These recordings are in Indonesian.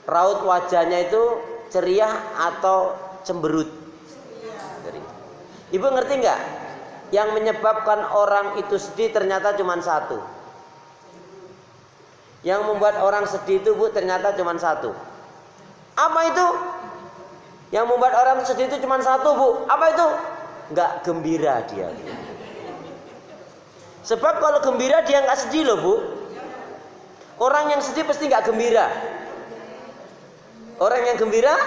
Raut wajahnya itu ceria atau cemberut? Ceria. Ibu ngerti nggak? Yang menyebabkan orang itu sedih ternyata cuma satu. Yang membuat orang sedih itu, Bu, ternyata cuma satu. Apa itu? Yang membuat orang sedih itu cuma satu, Bu. Apa itu? Nggak gembira dia. Sebab kalau gembira dia nggak sedih loh, Bu. Orang yang sedih pasti nggak gembira. Orang yang gembira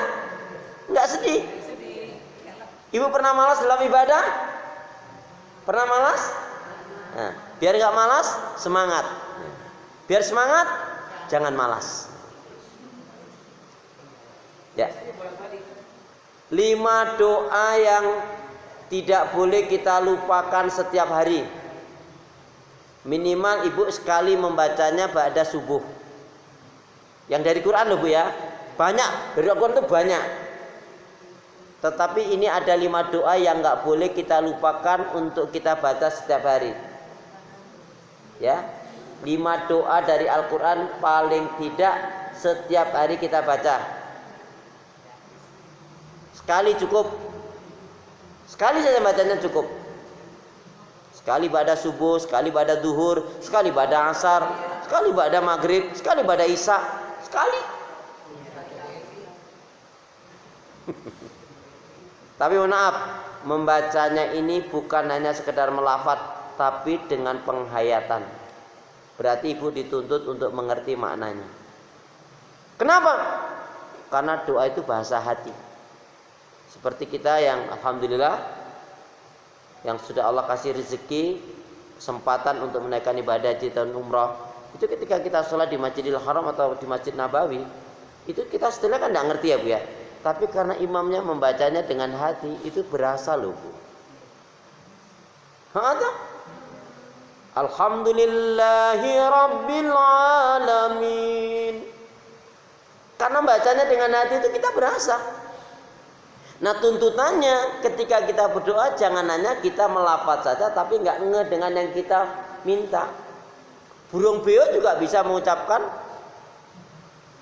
nggak sedih. Ibu pernah malas dalam ibadah? Pernah malas? Nah, biar nggak malas, semangat. Biar semangat, jangan malas. Ya. 5 doa yang tidak boleh kita lupakan setiap hari. Minimal ibu sekali membacanya ba'da subuh. Yang dari Quran loh, Bu, ya. Banyak, dari Al-Quran itu banyak. Tetapi ini ada 5 doa yang nggak boleh kita lupakan untuk kita baca setiap hari. Ya, 5 doa dari Al-Quran paling tidak setiap hari kita baca. Sekali cukup. Sekali saja bacanya cukup. Sekali pada subuh, sekali pada duhur, sekali pada asar, sekali pada maghrib, sekali pada isya, sekali. Tapi maaf, membacanya ini bukan hanya sekedar melafat, tapi dengan penghayatan. Berarti ibu dituntut untuk mengerti maknanya. Kenapa? Karena doa itu bahasa hati. Seperti kita yang alhamdulillah yang sudah Allah kasih rezeki, kesempatan untuk menaikkan ibadah haji dan umrah. Itu ketika kita sholat di Masjidil Haram atau di Masjid Nabawi, itu kita setelah kan tidak ngerti ya, Bu, ya. Tapi karena imamnya membacanya dengan hati, itu berasa loh, Bu. Ada? Alhamdulillahi Rabbil Alamin. Karena bacanya dengan hati itu kita berasa. Nah, tuntutannya ketika kita berdoa jangan hanya kita melafaz saja tapi nggak ngeh dengan yang kita minta. Burung beo juga bisa mengucapkan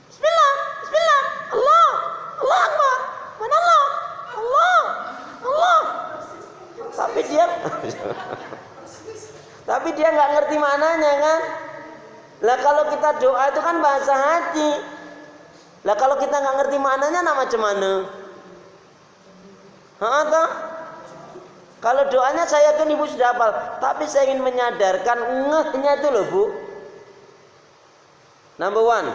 Bismillah, Bismillah, Allah, Allah Akbar, mana Allah, Allah, Allah. Tapi dia nggak ngerti maknanya kan. Lah kalau kita doa itu kan bahasa hati. Lah kalau kita nggak ngerti maknanya nama macam mana? Atau kalau doanya saya yakin ibu sudah hafal, tapi saya ingin menyadarkan ngehnya itu loh, Bu. Number 1,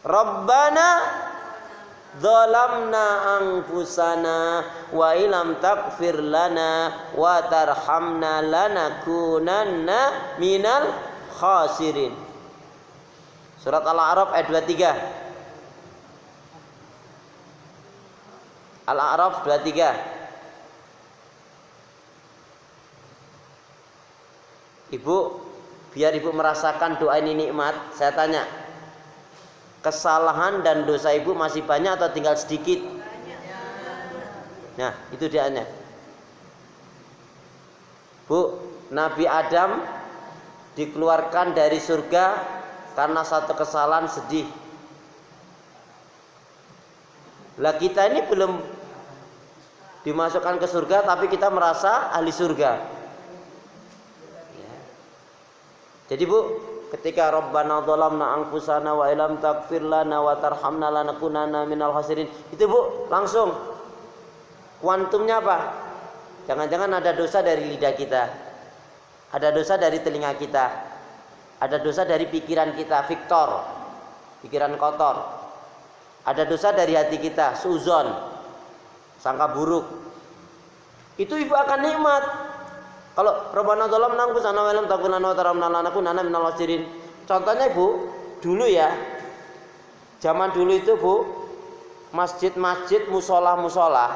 Rabbana zalamna anfusana wa ilam taghfir lana wa tarhamna lanakunanna minal khasirin. Surat Al-A'raf ayat 23. Al-A'raf 23. Ibu, biar ibu merasakan doa ini nikmat, saya tanya, kesalahan dan dosa ibu masih banyak atau tinggal sedikit? Nah, itu dianya. Bu, Nabi Adam dikeluarkan dari surga karena satu kesalahan, sedih. Lah kita ini belum dimasukkan ke surga tapi kita merasa ahli surga. Ya. Jadi Bu, ketika Rabbana dhalamna anfusana wa ilam taghfir lana wa tarhamna lanakunanna minal khasirin, itu Bu langsung kuantumnya apa? Jangan-jangan ada dosa dari lidah kita, ada dosa dari telinga kita, ada dosa dari pikiran kita, Victor, pikiran kotor, ada dosa dari hati kita, suzon, sangka buruk. Itu ibu akan nikmat. Kalau Rabbana dhalamna anfusana wa lam taghfir lana wa tarhamna lanakunanna minal khasirin. Contohnya Ibu, dulu ya. Zaman dulu itu Bu, masjid-masjid, musola-musola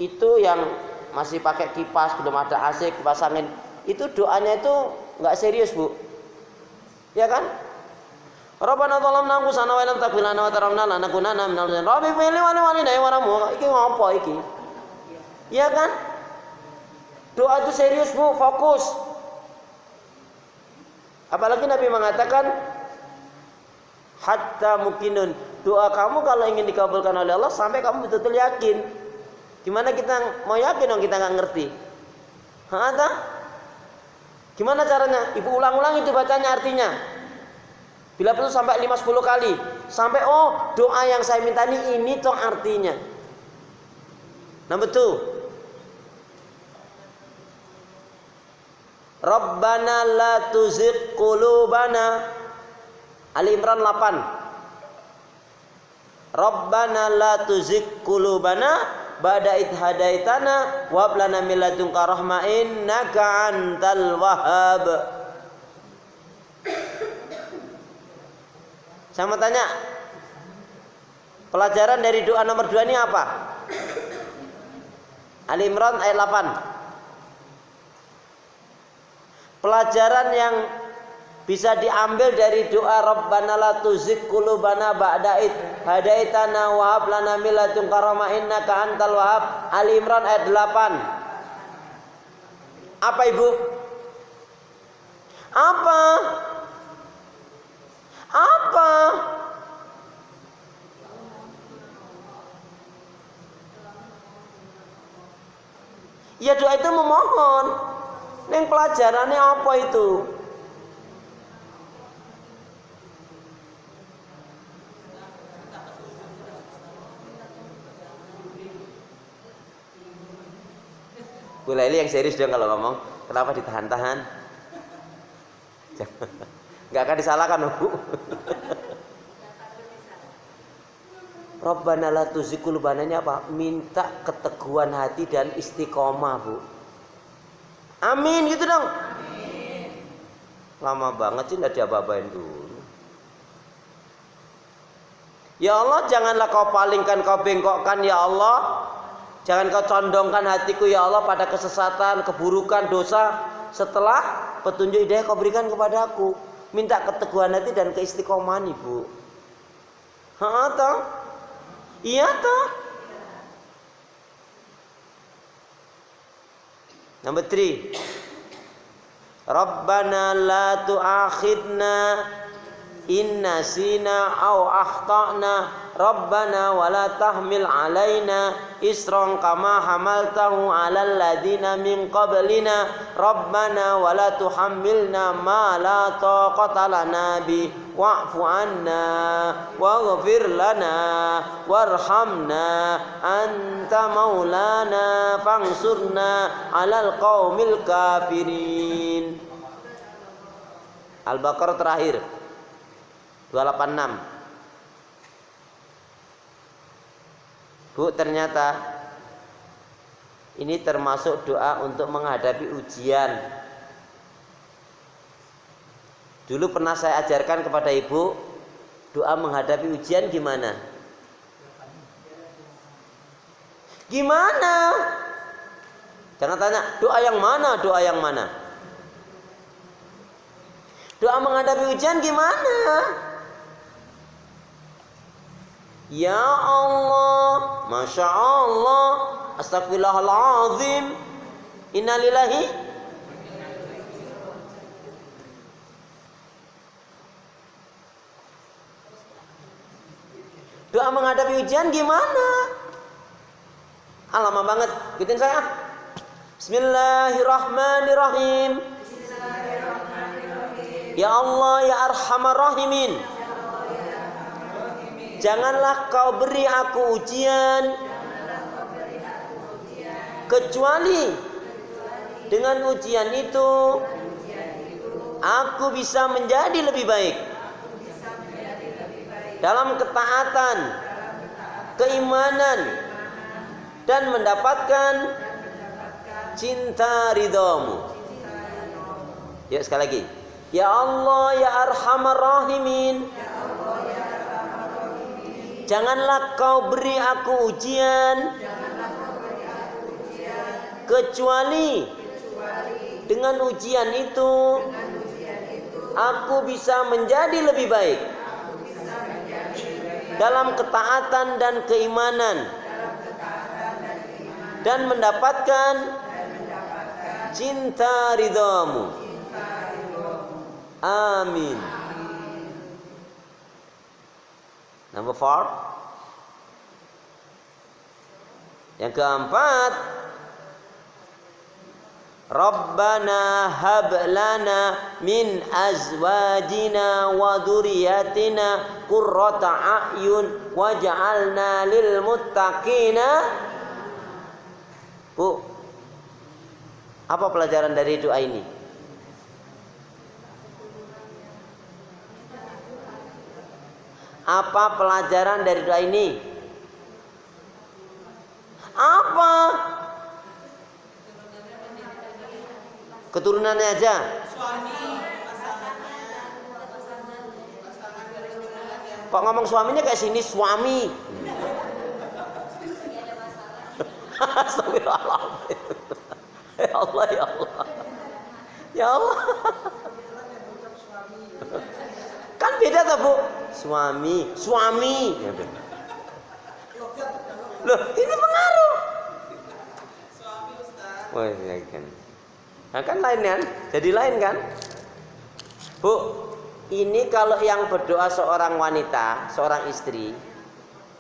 itu yang masih pakai kipas, belum ada AC, kipas angin. Itu doanya itu enggak serius, Bu. Ya kan? Rabbana dhalamna anfusana wa lam taghfir lana wa tarhamna lanakunanna minal khasirin. Rabbi fili wa liwalidayya warhamhuma. Iki ngopo iki? Ya kan? Doa itu serius, Bu, fokus. Apalagi Nabi mengatakan hatta mukinun. Doa kamu kalau ingin dikabulkan oleh Allah sampai kamu betul-betul yakin. Gimana kita mau yakin dong kita nggak ngerti? Hah? Gimana caranya? Ibu ulang-ulang itu bacanya artinya. Bila perlu sampai 5-10 kali. Sampai oh doa yang saya minta ini toh artinya. Number 2. Rabbana la tuzigh qulubana. Ali Imran 8. Rabbana la tuzigh qulubana ba'da idh hadaitana wa hab lana min ladunka rahmah innaka antal wahhab. Saya mau tanya, pelajaran dari doa nomor 2 ini apa? Ali Imran ayat 8. Pelajaran yang bisa diambil dari doa Rabbana la tuzigh qulubana ba'da idh hadaitana wa hab lana min ladunka rahmah innaka antal wahhab. Ali Imran ayat 8. Apa Ibu? Apa? Ya doa itu memohon. Neng pelajarannya apa itu? Bu Laili yang serius dong kalau ngomong. Kenapa ditahan-tahan? Nggak akan disalahkan Bu. Rabbana la tuzigh qulubana ini apa? Minta keteguhan hati dan istiqomah Bu. Amin gitu dong. Amin. Lama banget sih nggak diapa-apain dulu. Ya Allah janganlah kau palingkan, kau bengkokkan ya Allah. Jangan kau condongkan hatiku ya Allah pada kesesatan, keburukan, dosa. Setelah petunjuk hidayah kau berikan kepadaku. Minta keteguhan hati dan keistiqomahan Ibu. Toh? Iya toh? Number 3. Rabbana la tu'akhidna in nasina aw akhtana. Rabbana wa la tahmil alaina isran kama hamaltahu 'alal ladzina min qablina. Rabbana wa la tuhammilna ma la taqata lana bi wa'fu 'anna waghfir lana warhamna anta maulana fansurna 'alal qaumil kafirin. Al-Baqarah terakhir 286. Bu, ternyata ini termasuk doa untuk menghadapi ujian. Dulu pernah saya ajarkan kepada Ibu, doa menghadapi ujian gimana? Gimana? Jangan tanya, doa yang mana? Doa yang mana? Doa menghadapi ujian gimana? Ya Allah, Masya Allah, Astagfirullahaladzim, Innalillahi. Doa menghadapi ujian gimana? Lama banget, ikutin saya. Bismillahirrahmanirrahim. Ya Allah, ya Arhamar Rahimin, janganlah kau beri aku ujian kecuali dengan ujian itu aku bisa menjadi lebih baik dalam ketaatan, keimanan, dan mendapatkan cinta ridhamu. Ya sekali lagi. Ya Allah ya Arhamar Rahimin, janganlah kau beri aku ujian kecuali dengan ujian itu aku bisa menjadi lebih baik dalam ketaatan dan keimanan dan mendapatkan cinta ridhamu. Amin. Number 4. Yang keempat, Rabbana hab lana min azwajina wa dzurriyyatina qurrata a'yun waj'alna lil muttaqina. Bu, apa pelajaran dari doa ini? Apa pelajaran dari doa ini? Apa? Keturunannya aja. Kok ngomong suaminya kayak sini suami? Astagfirullahaladzim. Ya Allah, ya Allah. Ya Allah. Kan beda tuh, Bu. Suami. Loh, ini pengaruh. Wah, ya kan. Nah, kan lain kan? Jadi lain kan? Bu, ini kalau yang berdoa seorang wanita, seorang istri,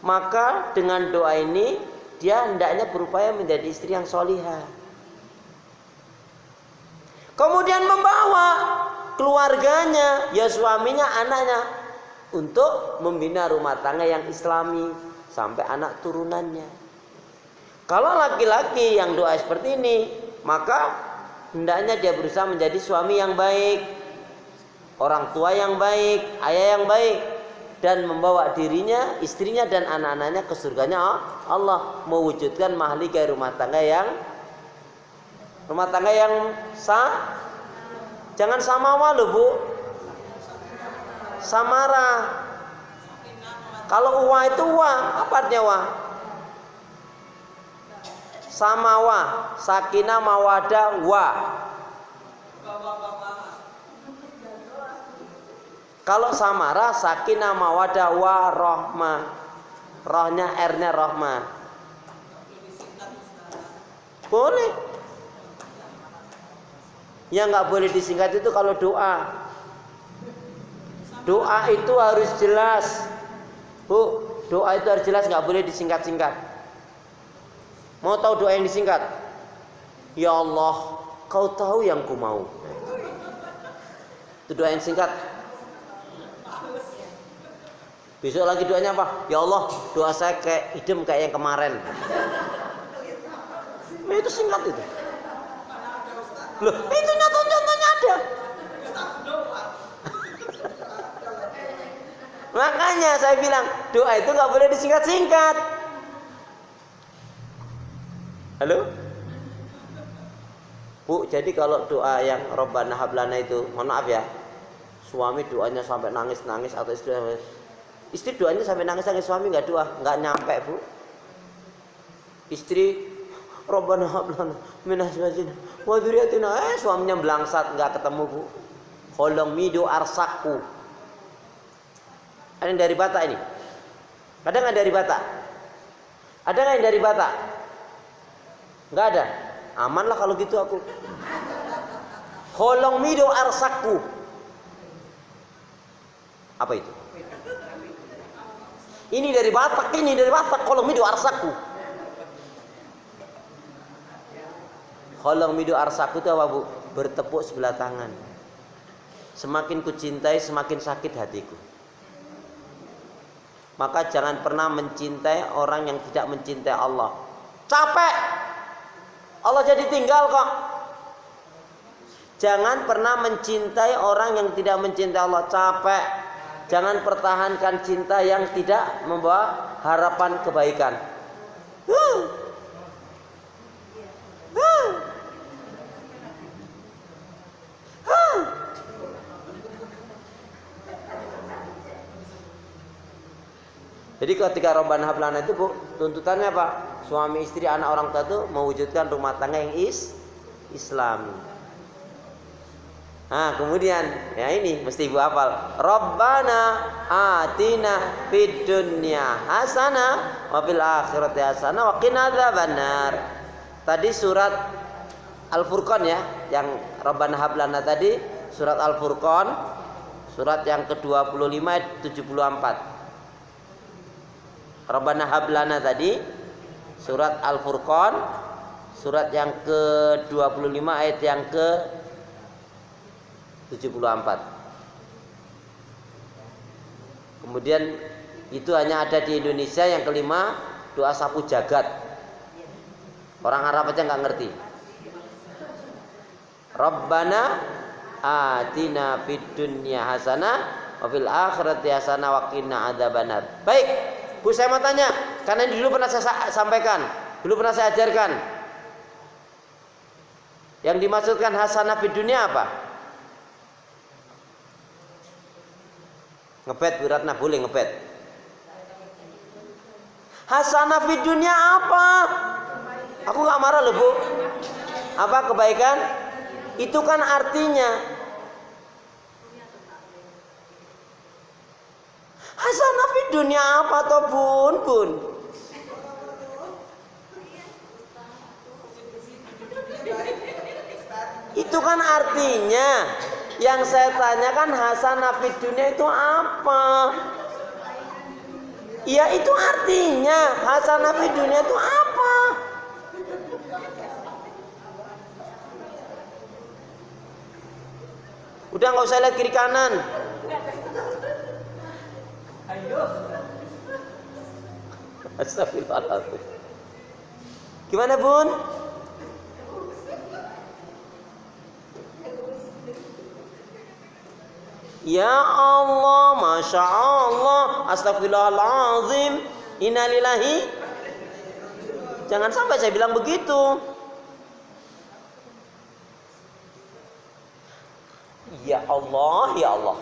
maka dengan doa ini dia hendaknya berupaya menjadi istri yang solihah. Kemudian membawa keluarganya, ya suaminya, anaknya, untuk membina rumah tangga yang islami sampai anak turunannya. Kalau laki-laki yang doa seperti ini, maka hendaknya dia berusaha menjadi suami yang baik, orang tua yang baik, ayah yang baik, dan membawa dirinya, istrinya dan anak-anaknya ke surganya Allah, mewujudkan mahligai rumah tangga yang sah. Jangan samawa loh, Bu. Samara. Kalau uwa itu uwa, apa artinya uwa? Samawa, sakinah, mawadah, wa. Kalau samara, sakinah, mawadah, wa, rohmah. Rohnya, R-nya rohmah. Boleh. Yang nggak boleh disingkat itu kalau doa. Doa itu harus jelas, Bu. Doa itu harus jelas, nggak boleh disingkat-singkat. Mau tahu doa yang disingkat? Ya Allah, Kau tahu yang ku mau. Itu doa yang singkat. Besok lagi doanya apa? Ya Allah, doa saya kayak idem kayak yang kemarin. Nah, itu singkat itu. Loh, itu contohnya ada. Makanya saya bilang doa itu nggak boleh disingkat-singkat. Halo? Bu, jadi kalau doa yang Rabbana hablana itu, mohon maaf ya, suami doanya sampai nangis-nangis atau istri doanya sampai nangis-nangis, suami nggak doa, nggak nyampe, Bu. Istri Rabbana hablana min azwajina wa dzurriyyatina, suaminya belangsat, nggak ketemu, Bu. Holong mido arsaku. Ada yang dari Batak ini? Ada nggak dari Batak? Ada nggak yang dari Batak? Nggak ada. Aman lah kalau gitu aku. Holong mido arsaku. Apa itu? Ini dari Batak, holong mido arsaku. Holong mido arsaku itu apa, Bu? Bertepuk sebelah tangan. Semakin ku cintai, semakin sakit hatiku. Maka jangan pernah mencintai orang yang tidak mencintai Allah. Capek. Allah jadi tinggal kok. Jangan pernah mencintai orang yang tidak mencintai Allah. Capek. Jangan pertahankan cinta yang tidak membawa harapan kebaikan. Jadi ketika Rabbana hablana itu, Bu, tuntutannya apa? Suami istri, anak, orang tua itu mewujudkan rumah tangga yang Islami. Nah, kemudian ya ini mesti Ibu hafal. Rabbana atina fid dunya hasanah wa fil akhirati hasanah wa qina adzabannar. Tadi surat Al-Furqan ya, yang Rabbana hablana tadi surat Al-Furqan, surat yang ke-25 ayat 74. Rabbana hablana tadi surat Al-Furqan surat yang ke-25 ayat yang ke-74. Kemudian itu hanya ada di Indonesia. Yang kelima doa sapu jagat. Orang Arab aja nggak ngerti. Rabbana atina fid dunya hasanah wa fil akhirati hasanah wa qina adzabannar. Baik, Bu, saya mau tanya, karena ini dulu pernah saya sampaikan, dulu pernah saya ajarkan. Yang dimaksudkan hasanah fid dunya apa? Ngebet Bu Ratna, boleh ngebet. Hasanah fid dunya apa? Aku nggak marah loh Bu. Apa kebaikan? Itu kan artinya hasanah fid dunya apa toh bun? Itu kan artinya. Yang saya tanyakan hasanah fid dunya itu apa? Ya itu artinya hasanah fid dunya itu apa? Udah nggak usah lihat kiri kanan. Astagfirullahaladzim. Gimana Bun? Ya Allah, Masya Allah, astagfirullahaladzim, innalillahi. Jangan sampai saya bilang begitu. Ya Allah, ya Allah.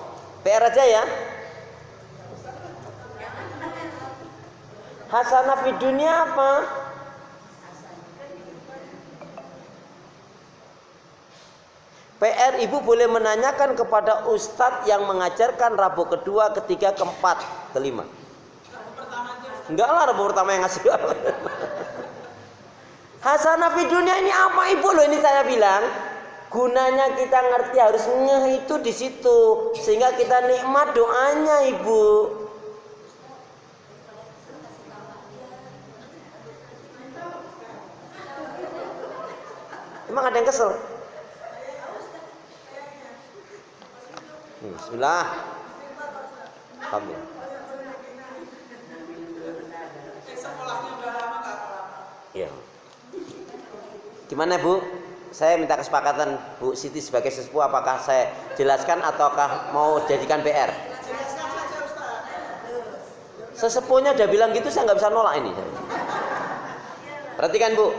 PR aja ya. Hasanah fid dunya apa? PR ibu boleh menanyakan kepada ustadz yang mengajarkan Rabu kedua, ketiga, keempat, kelima. Enggak lah, Rabu pertama yang ngasih. Hasanah fid dunya ini apa ibu loh, ini saya bilang. Gunanya kita ngerti harus ngeh itu di situ sehingga kita nikmat doanya ibu. Emang ada yang kesel? Bismillah. Amin. Ya. Gimana Bu? Saya minta kesepakatan Bu Siti sebagai sesepuh, apakah saya jelaskan ataukah mau jadikan PR? Sesepuhnya udah bilang gitu, saya nggak bisa nolak ini. Perhatikan Bu,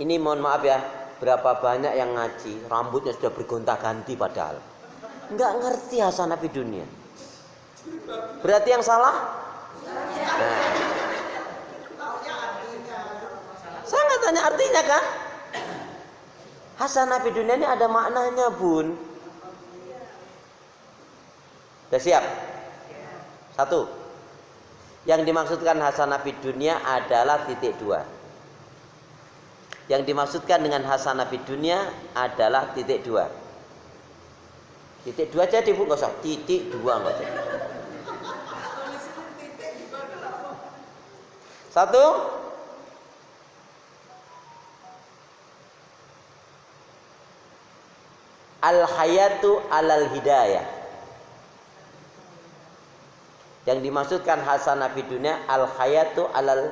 ini mohon maaf ya, berapa banyak yang ngaji rambutnya sudah bergonta-ganti padahal nggak ngerti hasanah fid dunya. Berarti yang salah? Nah. Saya nggak tanya artinya kan? Hasanah fid dunya ini ada maknanya Bun. Sudah siap? Satu. Yang dimaksudkan hasanah fid dunya adalah titik dua. Yang dimaksudkan dengan hasanah fid dunya adalah titik dua. Titik dua jadi Bu, nggak usah titik dua, nggak usah. Satu. Al-hayatu alal hidayah. Yang dimaksudkan hasanah fid dunya al-hayatu alal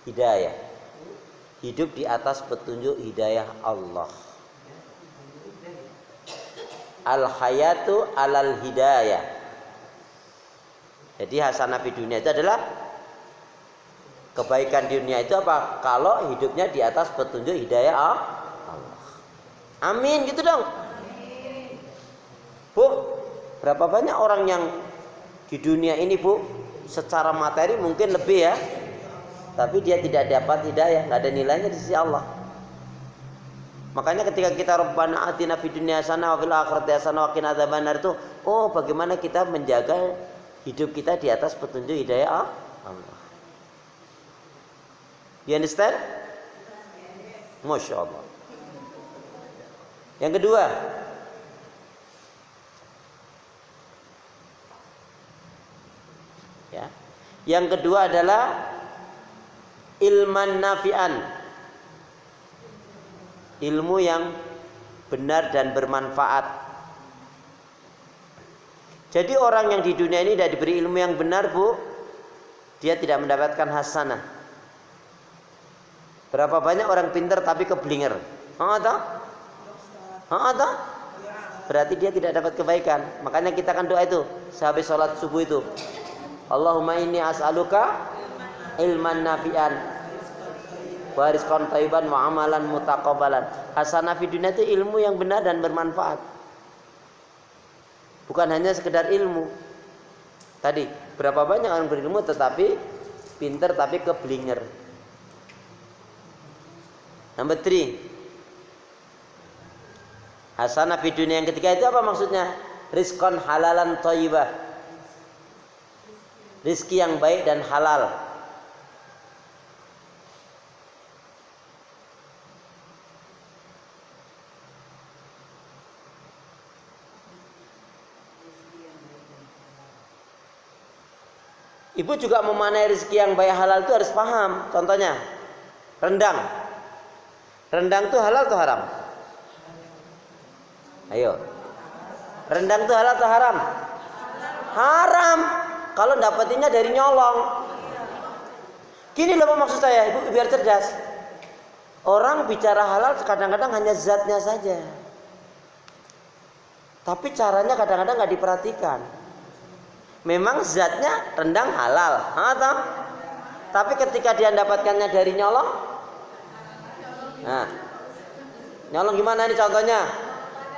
hidayah. Hidup di atas petunjuk hidayah Allah. Al-hayatu alal hidayah. Jadi hasanah fid dunya itu adalah kebaikan di dunia itu apa? Kalau hidupnya di atas petunjuk hidayah Allah. Amin, gitu dong. Bu, berapa banyak orang yang di dunia ini Bu, secara materi mungkin lebih ya, tapi dia tidak dapat hidayah, nggak ada nilainya di sisi Allah. Makanya ketika kita Rabbana atina fid dunya hasanah wa fil akhirati hasanah wa qina adzabannar itu, oh bagaimana kita menjaga hidup kita di atas petunjuk hidayah Allah. You understand? Masya Allah. Yang kedua, ya, Yang kedua adalah ilman nafi'an, ilmu yang benar dan bermanfaat. Jadi orang yang di dunia ini tidak diberi ilmu yang benar, Bu, dia tidak mendapatkan hasanah. Berapa banyak orang pintar tapi keblinger? Berarti dia tidak dapat kebaikan. Makanya kita kan doa itu sehabis sholat subuh itu, Allahumma inni as'aluka ilman nafi'an wa rizqan thayyiban wa amalan mutaqabbalan. Hasanah fi dunia itu ilmu yang benar dan bermanfaat. Bukan hanya sekedar ilmu. Tadi berapa banyak orang berilmu tetapi pintar tapi keblinger. Number 3, hasanah fi dunia yang ketiga itu apa maksudnya? Rizqan halalan thayyibah, rizki yang baik dan halal. Ibu juga memanai rizki yang baik halal itu harus paham. Contohnya rendang. Rendang itu halal atau haram? Ayo. Rendang itu halal atau haram? Haram. Kalau dapetinnya dari nyolong. Gini loh maksud saya, Ibu biar cerdas. Orang bicara halal kadang-kadang hanya zatnya saja. Tapi caranya kadang-kadang nggak diperhatikan. Memang zatnya rendang halal, atau? Tapi ketika dia mendapatkannya dari nyolong, nah, nyolong gimana nih contohnya?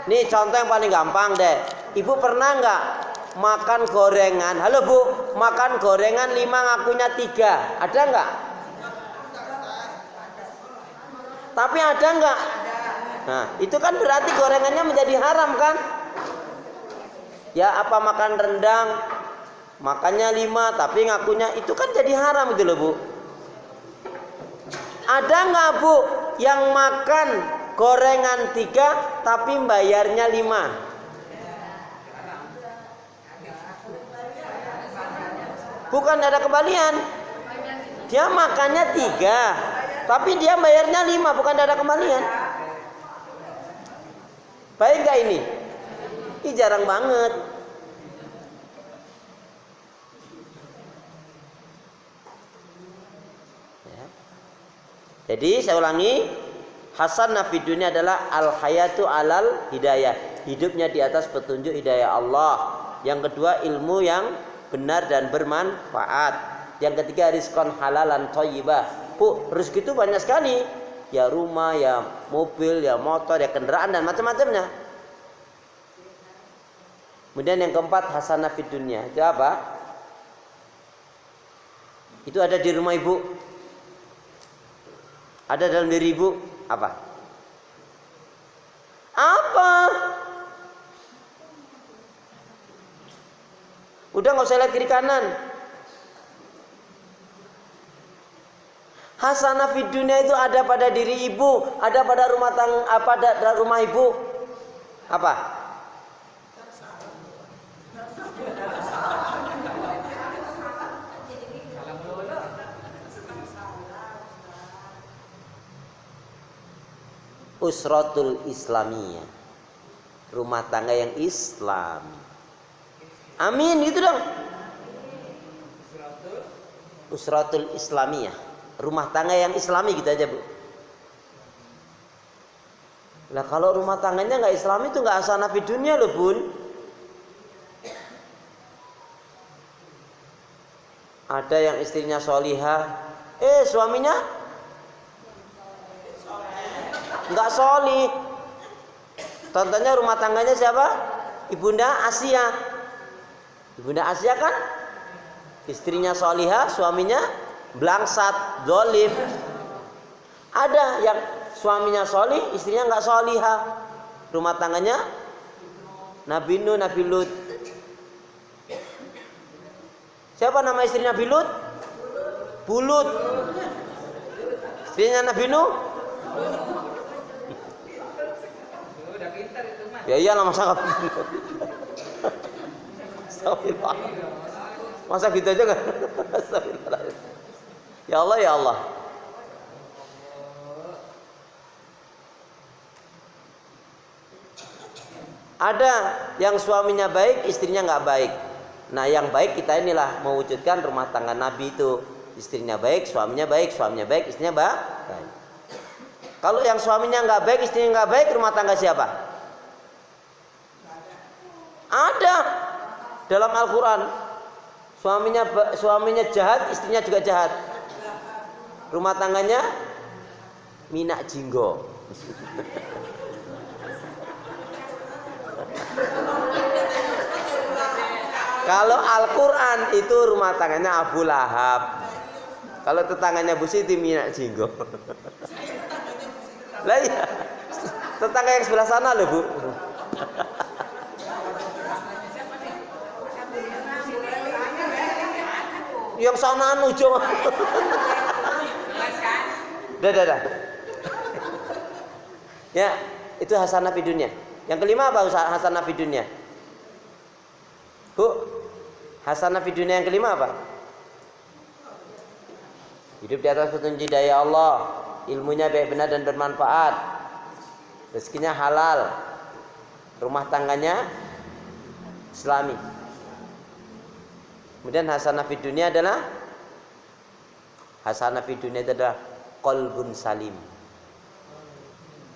Nih contoh yang paling gampang deh. Ibu pernah nggak makan gorengan? Halo Bu, makan gorengan 5 ngakunya 3, ada nggak? Tapi ada nggak? Nah, itu kan berarti gorengannya menjadi haram kan? Ya apa makan rendang, makannya 5 tapi ngakunya itu kan jadi haram gitu loh Bu. Ada nggak Bu yang makan gorengan 3 tapi bayarnya 5? Bukan ada kembalian. Dia makannya 3 tapi dia bayarnya 5, bukan ada kembalian. Baik gak ini? Ini jarang banget. Ya. Jadi saya ulangi, hasanah fid dunya adalah al hayatu alal hidayah, hidupnya di atas petunjuk hidayah Allah. Yang kedua ilmu yang benar dan bermanfaat. Yang ketiga rizqan halalan thayyibah. Bu, rezeki itu banyak sekali. Ya rumah, ya mobil, ya motor, ya kendaraan dan macam-macamnya. Kemudian yang keempat hasanah fid dunya. Itu apa? Itu ada di rumah Ibu. Ada dalam diri Ibu. Apa? Apa? Udah nggak usah lihat kiri kanan. Hasanah fid dunya itu ada pada diri Ibu, ada pada rumah tangga, apa ada rumah Ibu? Apa? Usratul Islamiyah, rumah tangga yang Islam. Amin gitu dong. Usratul Islamiyah, rumah tangga yang Islami gitu aja Bu. Nah kalau rumah tangganya nggak Islami itu nggak hasanah fid dunya loh Bun. Ada yang istrinya solihah, suaminya nggak solih. Contohnya rumah tangganya siapa? Ibunda Asia. Ibunda Asia kan istrinya solihah, suaminya blangsat, zalim. Ada yang suaminya solih, istrinya nggak solihah. Rumah tangganya Nabi Nuh, Nabi Lut. Siapa nama istri Nabi Lut? Bulut. Istrinya Nabi Nuh? Ya iyalah masa nggak pintar. Masa gitu aja kan? Ya Allah, ya Allah. Ada yang suaminya baik, istrinya nggak baik. Nah, yang baik kita inilah mewujudkan rumah tangga Nabi itu. Istrinya baik, suaminya baik, istrinya baik. Kalau yang suaminya nggak baik, istrinya nggak baik, rumah tangga siapa? Ada dalam Al-Quran. Suaminya jahat, istrinya juga jahat. Rumah tangganya minak jinggo. Kalau Al-Quran itu rumah tangganya Abu Lahab. Kalau tetangganya Bu Siti minak jinggo. Lah iya. Tetangga yang sebelah sana loh, Bu. Yang sana nujo. Dah. Ya, itu hasanah fi dunia. Yang kelima apa hasanah fi dunia? Bu, hasanah fi dunia yang kelima apa? Hidup di atas petunjuk daya Allah, ilmunya baik benar dan bermanfaat, rezekinya halal, rumah tangganya Islami. Kemudian hasanah fi dunia adalah qalbun salim.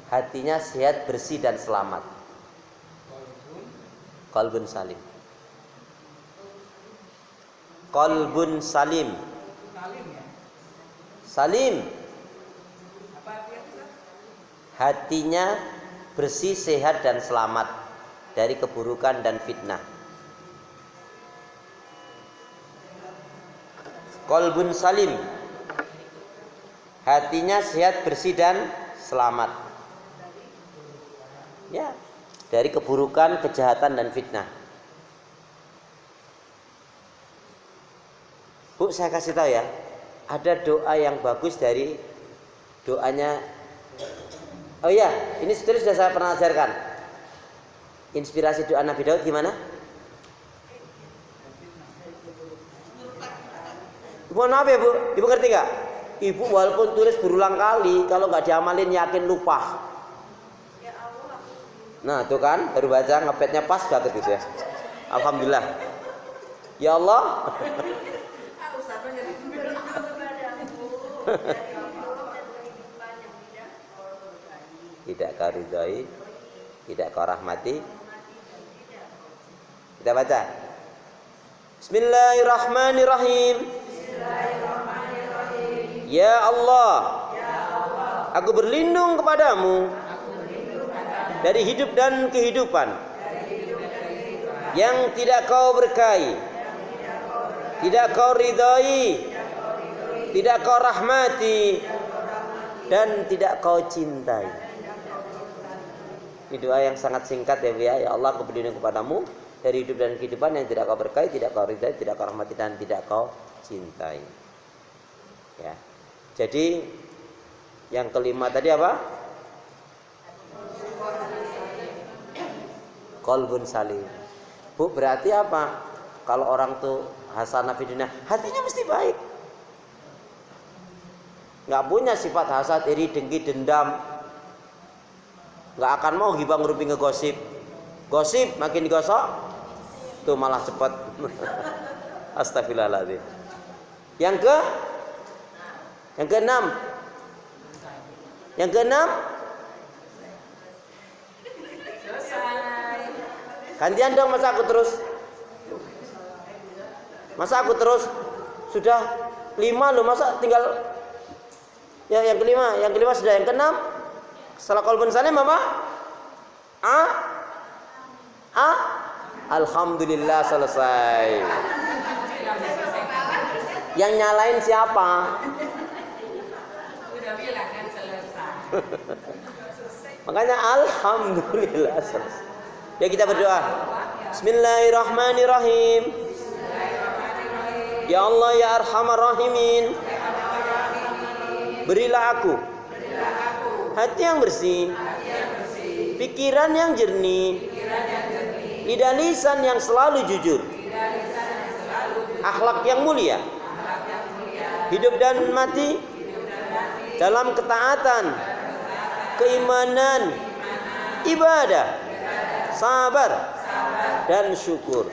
Hatinya sehat, bersih dan selamat. Qalbun salim. Qalbun salim. Salim. Hatinya bersih, sehat dan selamat dari keburukan dan fitnah. Qalbun salim. Hatinya sehat, bersih dan selamat. Ya, dari keburukan, kejahatan dan fitnah. Bu, saya kasih tahu ya. Ada doa yang bagus dari doanya. Oh iya, ini sudah saya pernah ajarkan. Inspirasi doa Nabi Daud gimana? Mohon maaf ya Bu, Ibu ngerti nggak? Ibu walaupun tulis berulang kali, kalau nggak diamalin yakin lupa. Nah tuh kan, baru baca ngepetnya pas banget gitu ya. Alhamdulillah. Ya Allah. Tidak kau ridhoi, tidak kau rahmati. Kita baca. Bismillahirrahmanirrahim. Ya Allah, aku berlindung kepadamu dari hidup dan kehidupan yang tidak kau berkahi, tidak kau ridhai, tidak kau rahmati, dan tidak kau cintai. Ini doa yang sangat singkat ya Bu ya. Ya Allah, aku berlindung kepadamu dari hidup dan kehidupan yang tidak kau berkahi, tidak kau ridhai, tidak kau rahmati, dan tidak kau cintai. Ya. Jadi yang kelima tadi apa? Qalbun salim. Bu, berarti apa? Kalau orang tuh hasanah fi dunya, hatinya mesti baik. Nggak punya sifat hasad, iri, dengki, dendam. Nggak akan mau ghibah, ngerupi, ngegosip. Gosip makin digosok, tuh malah cepat. Astagfirullahaladzim. Yang keenam. Gantian dong, masa aku terus. Sudah 5 loh, masa tinggal ya yang kelima sudah. Yang keenam setelah qalbun salim apa? Alhamdulillah, selesai. Yang nyalain siapa? Udah bilang kan selesai. Makanya alhamdulillah selesai. Ya, kita berdoa. Bismillahirrahmanirrahim. Ya Allah ya Arhamar Rahimin. Berilah aku hati yang bersih, pikiran yang jernih, lidah lisan yang selalu jujur, akhlak yang mulia, hidup dan mati dalam ketaatan, keimanan, ibadah, sabar dan syukur.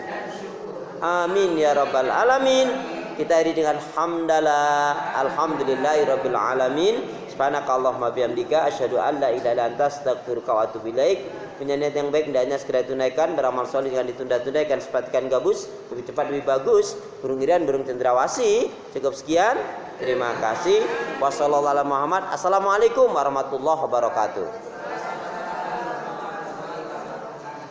Amin ya rabbal alamin. Kita akhiri dengan hamdalah, alhamdulillahirabbil alamin. Subhanakallahumma bihamdika asyhadu an la ilaha illa anta astaghfiruka wa atubu ilaik. Niat yang baik hendaknya segera tunaikan, beramal soleh jangan ditunda-tunda, ikan sepatikan gabus, lebih cepat lebih bagus, burung irian burung cendrawasih. Cukup sekian, terima kasih. Wassalamualaikum warahmatullahi wabarakatuh.